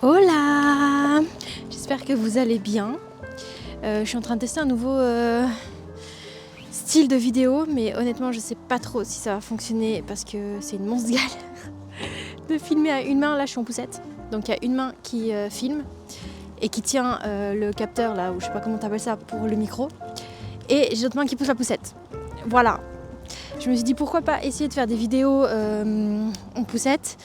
Hola! J'espère que vous allez bien. Je suis en train de tester un nouveau style de vidéo, mais honnêtement je sais pas trop si ça va fonctionner parce que c'est une monstre galère de filmer à une main. Là je suis en poussette, donc il y a une main qui filme et qui tient le capteur là, ou je sais pas comment t'appelles ça, pour le micro, et j'ai l'autre main qui pousse la poussette. Voilà. Je me suis dit pourquoi pas essayer de faire des vidéos en poussette.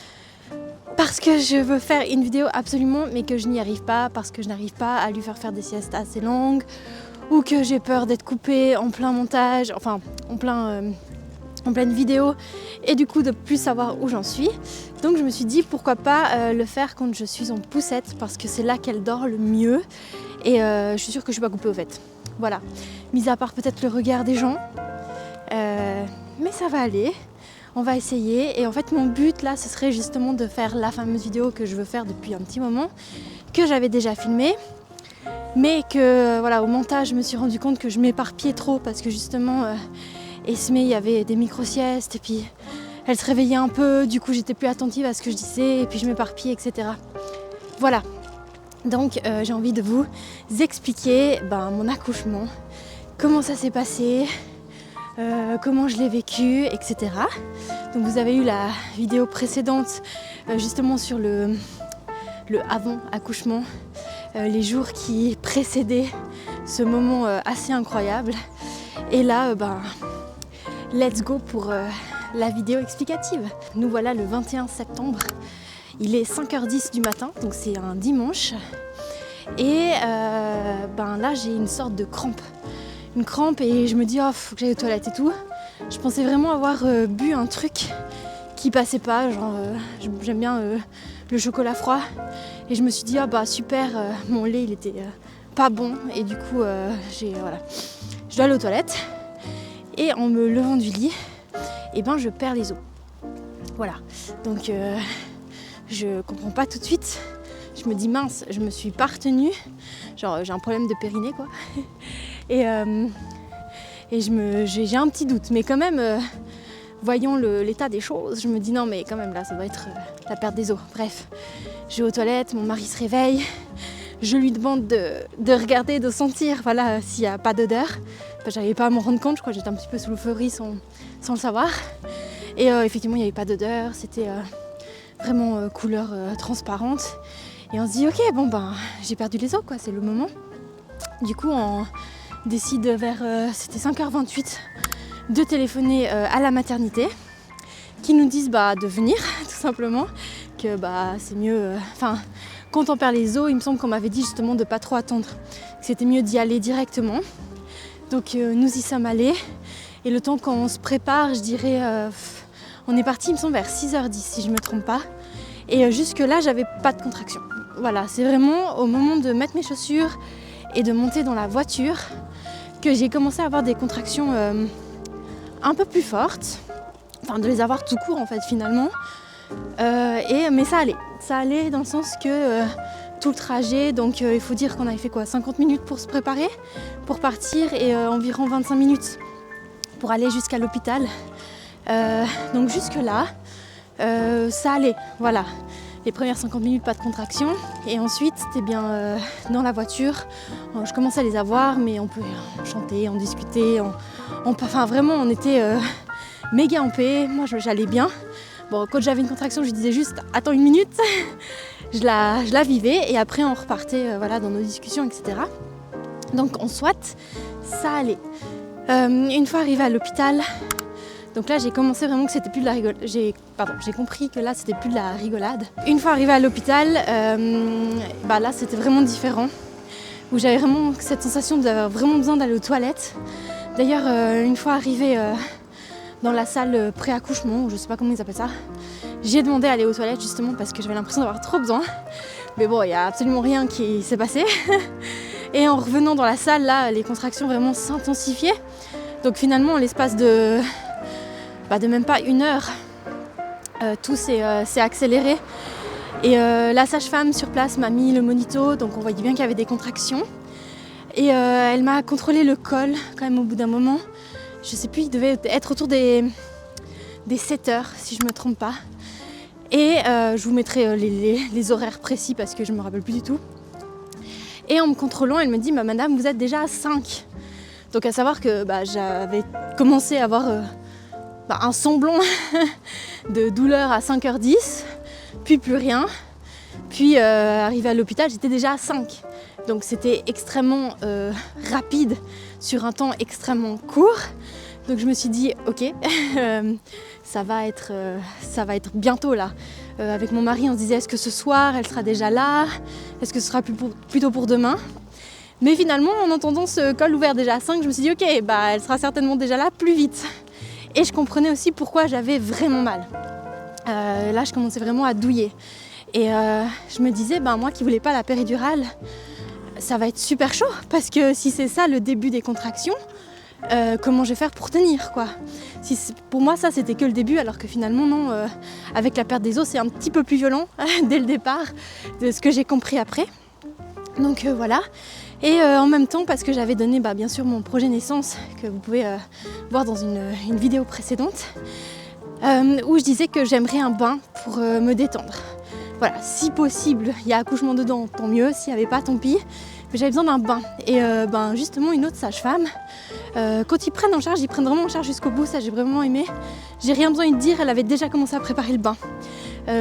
Parce que je veux faire une vidéo absolument, mais que je n'y arrive pas, parce que je n'arrive pas à lui faire des siestes assez longues, ou que j'ai peur d'être coupée en plein montage, enfin en pleine vidéo, et du coup de plus savoir où j'en suis. Donc je me suis dit pourquoi pas le faire quand je suis en poussette, parce que c'est là qu'elle dort le mieux, et je suis sûre que je suis pas coupée au fait. Voilà, mis à part peut-être le regard des gens, mais ça va aller. On va essayer, et en fait mon but là ce serait justement de faire la fameuse vidéo que je veux faire depuis un petit moment, que j'avais déjà filmée, mais que voilà, au montage je me suis rendu compte que je m'éparpillais trop, parce que justement Esme, il y avait des micro-siestes et puis elle se réveillait un peu, du coup j'étais plus attentive à ce que je disais et puis je m'éparpillais, etc. Voilà, donc j'ai envie de vous expliquer mon accouchement, comment ça s'est passé, comment je l'ai vécu, etc. Donc vous avez eu la vidéo précédente justement sur le avant accouchement, les jours qui précédaient ce moment assez incroyable. Et là, let's go pour la vidéo explicative. Nous voilà le 21 septembre, il est 5h10 du matin, donc c'est un dimanche. Et là j'ai une sorte de crampe. Une crampe, et je me dis faut que j'aille aux toilettes et tout. Je pensais vraiment avoir bu un truc qui passait pas, genre j'aime bien le chocolat froid, et je me suis dit super, mon lait il était pas bon, et du coup je dois aller aux toilettes, et en me levant du lit je perds les os. Voilà, donc je comprends pas tout de suite. Je me dis mince, je me suis pas retenue, genre j'ai un problème de périnée quoi. Et j'ai un petit doute, mais quand même, voyons l'état des choses, je me dis non mais quand même là ça doit être la perte des os. Bref, je vais aux toilettes, mon mari se réveille, je lui demande de regarder, de sentir, voilà, s'il n'y a pas d'odeur. J'arrivais pas à m'en rendre compte, je crois que j'étais un petit peu sous l'euphorie sans le savoir. Et effectivement il n'y avait pas d'odeur, c'était vraiment couleur transparente. Et on se dit ok j'ai perdu les os quoi, c'est le moment. Du coup on décide vers, c'était 5h28, de téléphoner à la maternité, qui nous disent de venir tout simplement, que c'est mieux, quand on perd les os, il me semble qu'on m'avait dit justement de pas trop attendre, que c'était mieux d'y aller directement. Donc nous y sommes allés, et le temps qu'on se prépare, je dirais, on est parti il me semble vers 6h10 si je me trompe pas, et jusque là j'avais pas de contraction. Voilà, c'est vraiment au moment de mettre mes chaussures et de monter dans la voiture que j'ai commencé à avoir des contractions un peu plus fortes, de les avoir tout court en fait finalement, mais ça allait dans le sens que tout le trajet, donc il faut dire qu'on avait fait 50 minutes pour se préparer, pour partir, et environ 25 minutes pour aller jusqu'à l'hôpital, donc jusque là ça allait, voilà. Les premières 50 minutes, pas de contraction. Et ensuite, c'était bien dans la voiture. Je commençais à les avoir, mais on pouvait chanter, en discuter. Vraiment, on était méga en paix. Moi, j'allais bien. Bon, quand j'avais une contraction, je disais juste « attends une minute ». Je la vivais, et après, on repartait dans nos discussions, etc. Donc, en soit, ça allait. Une fois arrivée à l'hôpital, donc là j'ai commencé vraiment que c'était plus de la rigolade. J'ai compris que là c'était plus de la rigolade. Une fois arrivée à l'hôpital, là c'était vraiment différent, où j'avais vraiment cette sensation d'avoir vraiment besoin d'aller aux toilettes. D'ailleurs une fois arrivée dans la salle pré-accouchement, ou je sais pas comment ils appellent ça, j'ai demandé à aller aux toilettes justement parce que j'avais l'impression d'avoir trop besoin. Mais bon, il n'y a absolument rien qui s'est passé. Et en revenant dans la salle, là, les contractions vraiment s'intensifiaient. Donc finalement, en l'espace de même pas une heure, tout s'est accéléré. Et la sage-femme sur place m'a mis le monito, donc on voyait bien qu'il y avait des contractions. Et elle m'a contrôlé le col quand même au bout d'un moment. Je sais plus, il devait être autour des 7 heures si je me trompe pas. Et je vous mettrai les horaires précis parce que je ne me rappelle plus du tout. Et en me contrôlant, elle me dit madame, vous êtes déjà à 5. Donc à savoir que j'avais commencé à avoir un semblant de douleur à 5h10, puis plus rien. Puis arrivée à l'hôpital, j'étais déjà à 5. Donc c'était extrêmement rapide sur un temps extrêmement court. Donc je me suis dit ok, ça va être bientôt là. Avec mon mari, on se disait est-ce que ce soir elle sera déjà là? Est-ce que ce sera plutôt pour demain? Mais finalement, en entendant ce col ouvert déjà à 5, je me suis dit ok, elle sera certainement déjà là plus vite. Et je comprenais aussi pourquoi j'avais vraiment mal. Là, je commençais vraiment à douiller. Et je me disais, moi qui voulais pas la péridurale, ça va être super chaud. Parce que si c'est ça le début des contractions, comment je vais faire pour tenir quoi. Pour moi, ça c'était que le début, alors que finalement, non. Avec la perte des os, c'est un petit peu plus violent dès le départ, de ce que j'ai compris après. Donc voilà. Et en même temps, parce que j'avais donné bien sûr mon projet naissance, que vous pouvez voir dans une vidéo précédente, où je disais que j'aimerais un bain pour me détendre. Voilà, si possible, il y a accouchement dedans, tant mieux, s'il n'y avait pas, tant pis. Mais j'avais besoin d'un bain. Et justement, une autre sage-femme, quand ils prennent en charge, ils prennent vraiment en charge jusqu'au bout, ça j'ai vraiment aimé. J'ai rien besoin de dire, elle avait déjà commencé à préparer le bain.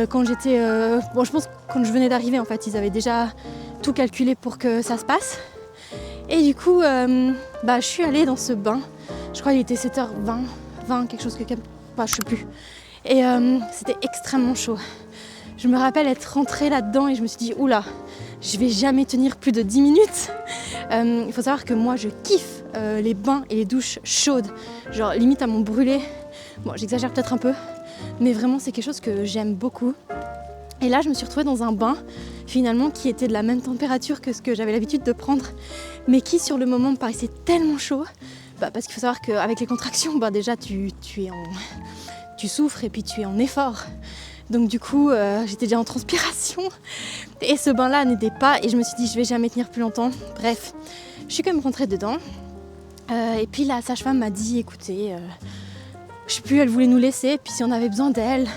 Quand j'étais... je pense que quand je venais d'arriver, en fait, ils avaient déjà tout calculé pour que ça se passe. Et du coup, je suis allée dans ce bain. Je crois qu'il était 7h20, quelque chose que... je sais plus. Et c'était extrêmement chaud. Je me rappelle être rentrée là-dedans et je me suis dit, oula, je vais jamais tenir plus de 10 minutes. Il faut savoir que moi, je kiffe les bains et les douches chaudes. Genre, limite à m'en brûler. Bon, j'exagère peut-être un peu, mais vraiment, c'est quelque chose que j'aime beaucoup. Et là, je me suis retrouvée dans un bain, finalement, qui était de la même température que ce que j'avais l'habitude de prendre, mais qui, sur le moment, me paraissait tellement chaud. Parce qu'il faut savoir qu'avec les contractions, déjà, tu souffres et puis tu es en effort. Donc du coup, j'étais déjà en transpiration et ce bain-là n'aidait pas et je me suis dit je vais jamais tenir plus longtemps. Bref, je suis quand même rentrée dedans et puis la sage-femme m'a dit écoutez, je sais plus, elle voulait nous laisser, puis si on avait besoin d'elle,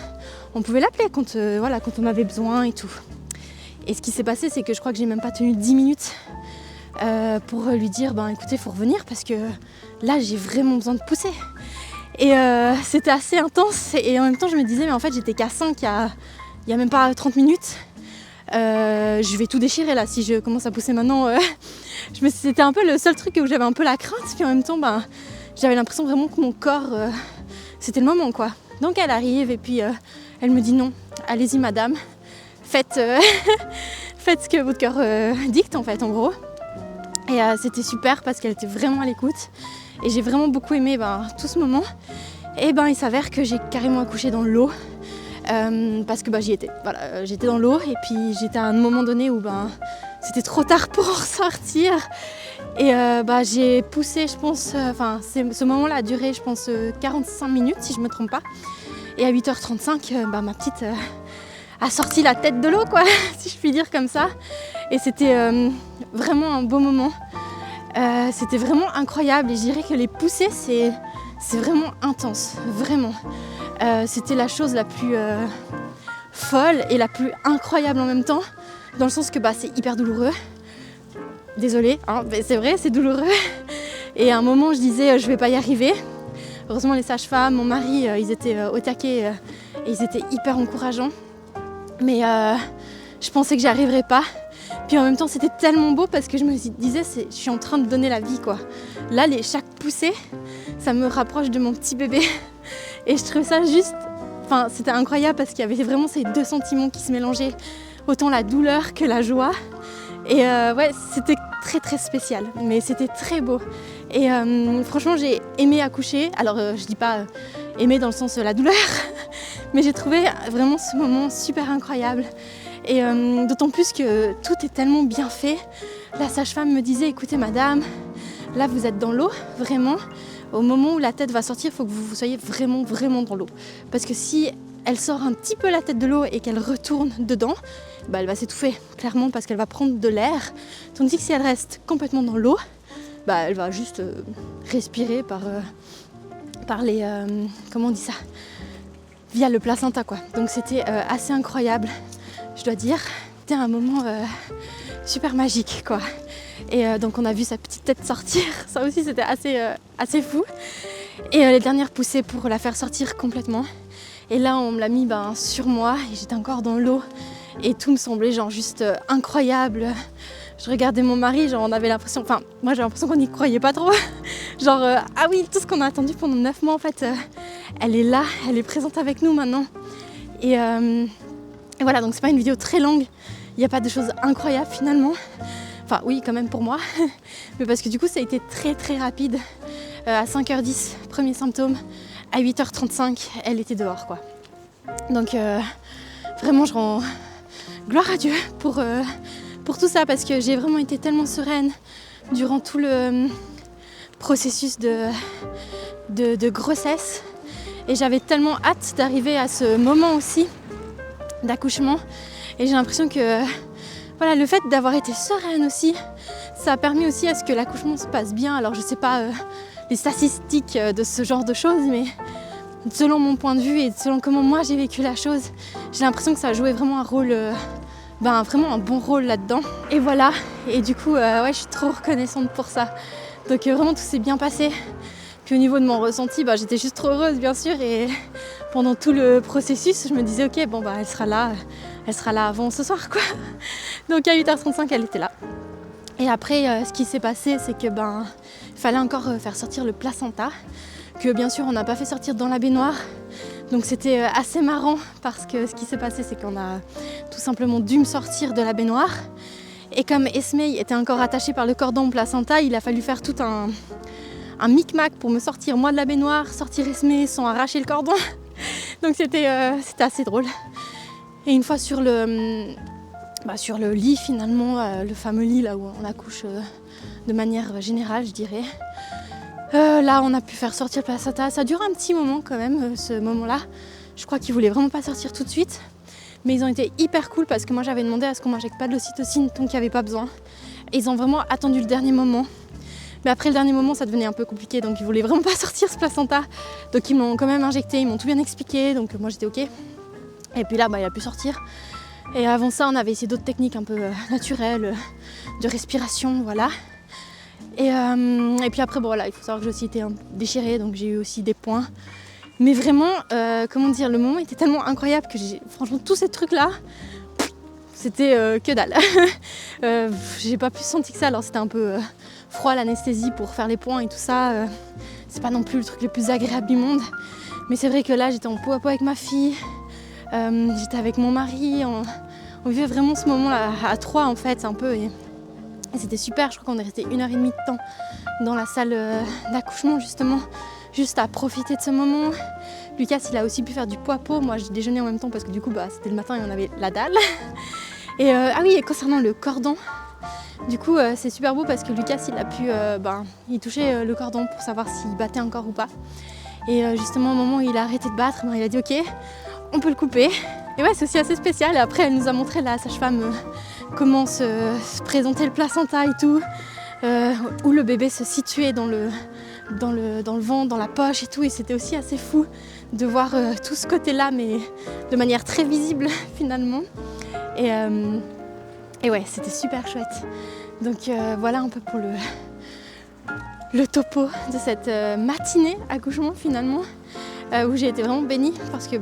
on pouvait l'appeler quand on avait besoin et tout. Et ce qui s'est passé, c'est que je crois que j'ai même pas tenu 10 minutes pour lui dire écoutez, faut revenir parce que là j'ai vraiment besoin de pousser. Et c'était assez intense et en même temps je me disais mais en fait j'étais qu'à 5 il y a même pas 30 minutes. Je vais tout déchirer là si je commence à pousser maintenant. C'était un peu le seul truc où j'avais un peu la crainte, puis en même temps j'avais l'impression vraiment que mon corps c'était le moment quoi. Donc elle arrive et puis elle me dit non, allez-y madame, faites ce que votre cœur dicte en fait en gros. Et c'était super parce qu'elle était vraiment à l'écoute. Et j'ai vraiment beaucoup aimé tout ce moment. Et il s'avère que j'ai carrément accouché dans l'eau. Parce que j'y étais. Voilà, j'étais dans l'eau et puis j'étais à un moment donné où c'était trop tard pour en sortir. Et j'ai poussé, je pense, ce moment-là a duré, je pense, 45 minutes si je ne me trompe pas. Et à 8h35, ma petite a sorti la tête de l'eau, quoi, si je puis dire comme ça. Et c'était vraiment un beau moment. C'était vraiment incroyable et je dirais que les poussées c'est vraiment intense, vraiment. C'était la chose la plus folle et la plus incroyable en même temps, dans le sens que c'est hyper douloureux. Désolée, mais c'est vrai, c'est douloureux. Et à un moment je disais je vais pas y arriver. Heureusement les sages-femmes, mon mari, ils étaient au taquet et ils étaient hyper encourageants. Mais je pensais que j'y arriverais pas. Puis en même temps c'était tellement beau parce que je me disais je suis en train de donner la vie quoi. Là chaque poussée ça me rapproche de mon petit bébé et je trouvais ça juste, c'était incroyable parce qu'il y avait vraiment ces deux sentiments qui se mélangeaient, autant la douleur que la joie et c'était très très spécial mais c'était très beau et franchement j'ai aimé accoucher. Alors je dis pas aimer dans le sens de la douleur mais j'ai trouvé vraiment ce moment super incroyable. Et d'autant plus que tout est tellement bien fait. La sage-femme me disait, écoutez madame, là vous êtes dans l'eau, vraiment. Au moment où la tête va sortir, il faut que vous soyez vraiment, vraiment dans l'eau. Parce que si elle sort un petit peu la tête de l'eau et qu'elle retourne dedans, elle va s'étouffer, clairement, parce qu'elle va prendre de l'air. Tandis que si elle reste complètement dans l'eau, elle va juste respirer par les... comment on dit ça ? via le placenta quoi. Donc c'était assez incroyable, je dois dire. C'était un moment super magique quoi. Et donc on a vu sa petite tête sortir, ça aussi c'était assez fou. Et les dernières poussées pour la faire sortir complètement. Et là on me l'a mis sur moi et j'étais encore dans l'eau et tout me semblait genre juste incroyable. Je regardais mon mari, genre on avait l'impression, enfin moi j'ai l'impression qu'on n'y croyait pas trop. Genre ah oui, tout ce qu'on a attendu pendant 9 mois en fait, elle est là, elle est présente avec nous maintenant. Et voilà, donc c'est pas une vidéo très longue, il n'y a pas de choses incroyables finalement. Enfin oui quand même pour moi, mais parce que du coup ça a été très très rapide. À 5h10, premier symptôme, à 8h35, elle était dehors quoi. Donc vraiment je rends gloire à Dieu pour tout ça parce que j'ai vraiment été tellement sereine durant tout le processus de grossesse et j'avais tellement hâte d'arriver à ce moment aussi d'accouchement et j'ai l'impression que voilà, le fait d'avoir été sereine aussi, ça a permis aussi à ce que l'accouchement se passe bien. Alors je sais pas les statistiques de ce genre de choses, mais selon mon point de vue et selon comment moi j'ai vécu la chose, j'ai l'impression que ça a joué vraiment un rôle, vraiment un bon rôle là-dedans. Et voilà, et du coup, ouais, je suis trop reconnaissante pour ça. Donc vraiment tout s'est bien passé. Puis au niveau de mon ressenti, j'étais juste trop heureuse bien sûr. Et pendant tout le processus, je me disais ok, elle sera là avant ce soir quoi. Donc à 8h35, elle était là. Et après, ce qui s'est passé, c'est que il fallait encore faire sortir le placenta, que bien sûr on n'a pas fait sortir dans la baignoire. Donc c'était assez marrant parce que ce qui s'est passé, c'est qu'on a tout simplement dû me sortir de la baignoire. Et comme Esmey était encore attachée par le cordon au placenta, il a fallu faire tout un micmac pour me sortir moi de la baignoire, sortir Esmey sans arracher le cordon. Donc c'était assez drôle. Et une fois sur le lit finalement, le fameux lit là où on accouche de manière générale je dirais. Là on a pu faire sortir le placenta, ça dure un petit moment quand même ce moment-là. Je crois qu'ils voulaient vraiment pas sortir tout de suite. Mais ils ont été hyper cool parce que moi j'avais demandé à ce qu'on m'injecte pas de l'ocytocine tant qu'il n'y avait pas besoin. Et ils ont vraiment attendu le dernier moment. Mais après le dernier moment ça devenait un peu compliqué donc ils voulaient vraiment pas sortir ce placenta. Donc ils m'ont quand même injecté, ils m'ont tout bien expliqué donc moi j'étais ok. Et puis là il a pu sortir. Et avant ça, on avait essayé d'autres techniques un peu naturelles, de respiration, voilà. Et puis après, il faut savoir que j'ai aussi été déchirée, donc j'ai eu aussi des points. Mais vraiment, le moment était tellement incroyable que franchement, tous ces trucs-là, c'était que dalle. J'ai pas pu sentir que ça, alors c'était un peu froid l'anesthésie pour faire les points et tout ça. C'est pas non plus le truc le plus agréable du monde. Mais c'est vrai que là, j'étais en peau à peau avec ma fille. J'étais avec mon mari, on vivait vraiment ce moment-là à trois en fait un peu et c'était super. Je crois qu'on est resté 1h30 de temps dans la salle d'accouchement justement, juste à profiter de ce moment. Lucas il a aussi pu faire du pot à pot, moi j'ai déjeuné en même temps parce que du coup c'était le matin et on avait la dalle. Et et concernant le cordon, du coup c'est super beau parce que Lucas il a pu il touchait le cordon pour savoir s'il battait encore ou pas. Et justement au moment où il a arrêté de battre, il a dit ok, on peut le couper. Et ouais, c'est aussi assez spécial. Et après, elle nous a montré, la sage-femme, comment se présenter le placenta et tout, où le bébé se situait dans le ventre, dans la poche et tout. Et c'était aussi assez fou de voir tout ce côté-là, mais de manière très visible finalement. Et ouais, c'était super chouette. Donc voilà un peu pour le topo de cette matinée accouchement finalement, où j'ai été vraiment bénie parce que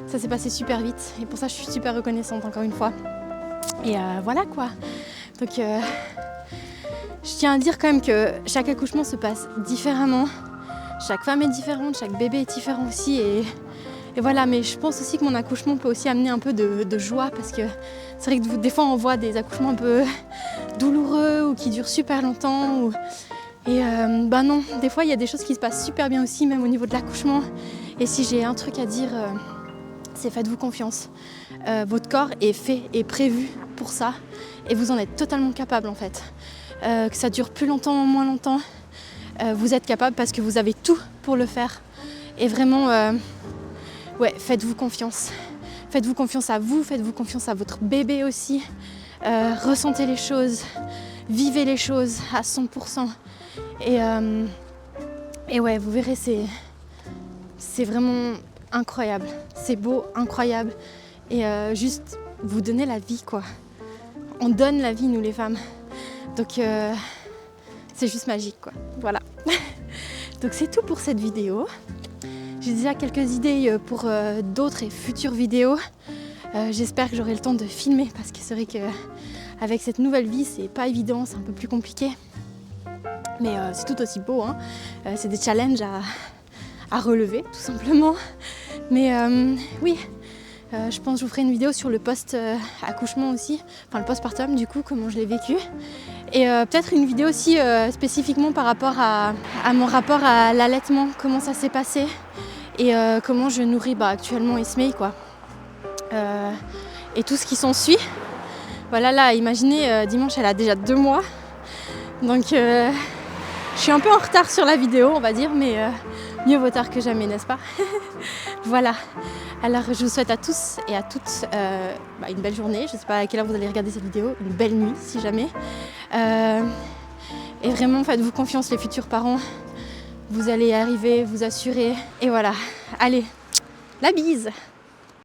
ça s'est passé super vite et pour ça je suis super reconnaissante encore une fois. Et voilà quoi. Donc je tiens à dire quand même que chaque accouchement se passe différemment. Chaque femme est différente, chaque bébé est différent aussi et voilà. Mais je pense aussi que mon accouchement peut aussi amener un peu de joie parce que c'est vrai que des fois on voit des accouchements un peu douloureux ou qui durent super longtemps. Et non, des fois il y a des choses qui se passent super bien aussi, même au niveau de l'accouchement. Et si j'ai un truc à dire, c'est faites-vous confiance. Votre corps est fait et prévu pour ça et vous en êtes totalement capable en fait. Que ça dure plus longtemps ou moins longtemps, vous êtes capable parce que vous avez tout pour le faire. Et vraiment, faites-vous confiance. Faites-vous confiance à vous, faites-vous confiance à votre bébé aussi. Ressentez les choses, vivez les choses à 100%. Et ouais, vous verrez, c'est vraiment incroyable. C'est beau, incroyable. Et juste vous donner la vie, quoi. On donne la vie, nous les femmes. Donc c'est juste magique, quoi. Voilà. Donc c'est tout pour cette vidéo. J'ai déjà quelques idées pour d'autres et futures vidéos. J'espère que j'aurai le temps de filmer parce que c'est vrai qu'avec cette nouvelle vie, c'est pas évident, c'est un peu plus compliqué. Mais c'est tout aussi beau, hein. C'est des challenges à relever, tout simplement. Mais oui, je pense que je vous ferai une vidéo sur le post-accouchement aussi, enfin le postpartum du coup, comment je l'ai vécu. Et peut-être une vidéo aussi spécifiquement par rapport à mon rapport à l'allaitement, comment ça s'est passé et comment je nourris actuellement Ismay, quoi. Et tout ce qui s'ensuit. Voilà, là, imaginez, dimanche, elle a déjà 2 mois. Donc, je suis un peu en retard sur la vidéo, on va dire, mais mieux vaut tard que jamais, n'est-ce pas? Voilà. Alors, je vous souhaite à tous et à toutes une belle journée. Je ne sais pas à quelle heure vous allez regarder cette vidéo. Une belle nuit, si jamais. Et vraiment, faites-vous confiance, les futurs parents. Vous allez y arriver, vous assurer. Et voilà. Allez, la bise!